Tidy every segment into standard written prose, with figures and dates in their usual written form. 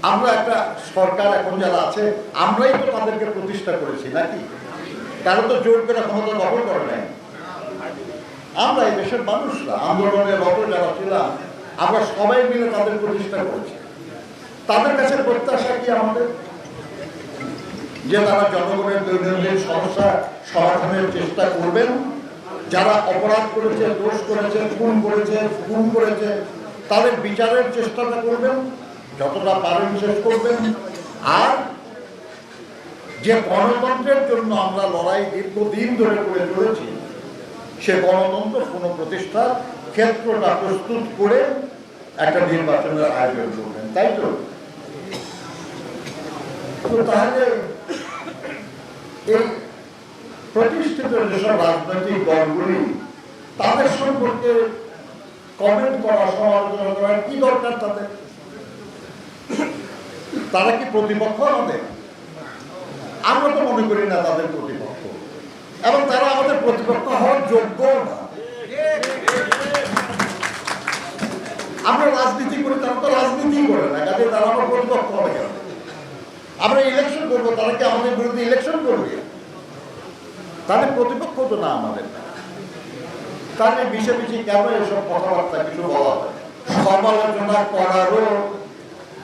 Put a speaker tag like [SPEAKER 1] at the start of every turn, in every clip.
[SPEAKER 1] আমরা একটা সরকার এখন যারা আছে আমরাই তো তাদেরকে প্রতিষ্ঠা করেছি নাকি? কারণ তো জোর করে ক্ষমতা দখল করে নাই। আমরা এই দেশের মানুষরা আন্দোলনের রত যারা ছিলাম আমরা সবাই মিলে তাদের প্রতিষ্ঠা করেছি। তাদের কাছে প্রত্যাশা কি আমাদের যে তারা জনগণের দৈনন্দিন সমস্যা সমাধানের চেষ্টা করবেন, যারা অপরাধ করেছে, দোষ করেছে, খুন করেছে তাদের বিচারের চেষ্টাটা করবেন, যতটা পারেন শেষ করবেন। আর যে গণতন্ত্রের জন্য আমরা লড়াই দীর্ঘদিন ধরে করে চলেছি সে গণতন্ত্র কোনো প্রতিষ্ঠার ক্ষেত্রটা প্রস্তুত করে একটা নির্বাচনের আয়োজন করবেন, তাই তো? তাহলে এই প্রতিষ্ঠিত যেসব রাজনৈতিক দলগুলি তাদের সম্পর্কে কমেন্ট করা, সমালোচনা করার কি দরকার তাদের? তারা কি প্রতিপক্ষ আমাদের? আমরা তো মনে করি না তাদের প্রতিপক্ষ, এবং তারা আমাদের প্রতিপক্ষ হওয়ার যোগ্য না। আমরা রাজনীতি করি, তারা তো রাজনীতি করে না, কাজে তারা আমার প্রতিপক্ষ হবে কেন? আমরা ইলেকশন করবো, তারা কি আমাদের বিরুদ্ধে ইলেকশন করবে? তাদের প্রতিপক্ষ তো না আমাদের। তাহলে বিষয় কেন এসব কথাবার্তা কিছু বলা হয়? সমালোচনা করারও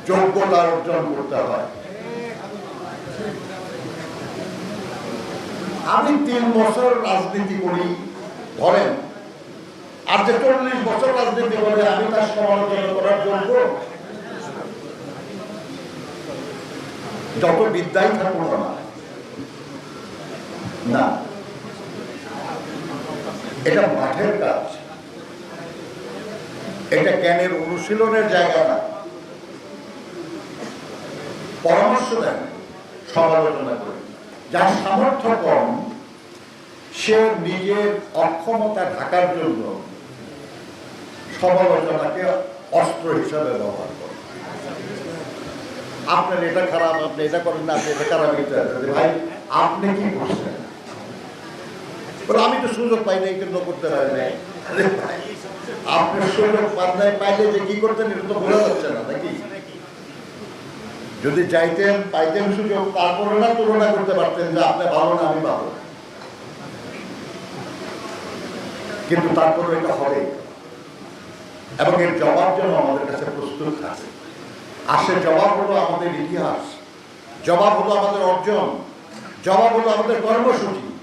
[SPEAKER 1] যোগ্যতা অর্জন করতে হয়। আমি 3 বছর রাজনীতি করি ধরেন, আর যে 40 বছর রাজনীতি করে আমি তার সমালোচনা করার যোগ্য? যত বিদ্যাই থাকুক না, এটা মাঠের কাজ, এটা জ্ঞানের অনুশীলনের জায়গা না। পরামর্শ দেন, সমালোচনা করে। যার সামর্থ্য কম সে নিজের অক্ষমতা ঢাকার জন্য সমালোচনাকে অস্ত্র হিসাবে ব্যবহার করে। আপনার এটা খারাপ, আপনি এটা করেন না, আপনি এটা খারাপ, ভাই আপনি কি করছেন? আমি তো সুযোগ পাই না, এই জন্য করতে পারি নাই। আপনি সুযোগ পাইলে যে কি করতেন এটা তো বোঝা যাচ্ছে না নাকি? যদি চাইতেন পাইতেন সুযোগ, তারপরে না তুলনা করতে পারতেন যে আপনি ভালো না আমি ভালো, কিন্তু তারপরে এটা হবে। এবং এর জবাব যেন আমাদের কাছে প্রস্তুত থাকে। আসে জবাব হলো আমাদের ইতিহাস, জবাব হলো আমাদের অর্জন, জবাব হলো আমাদের কর্মসূচি।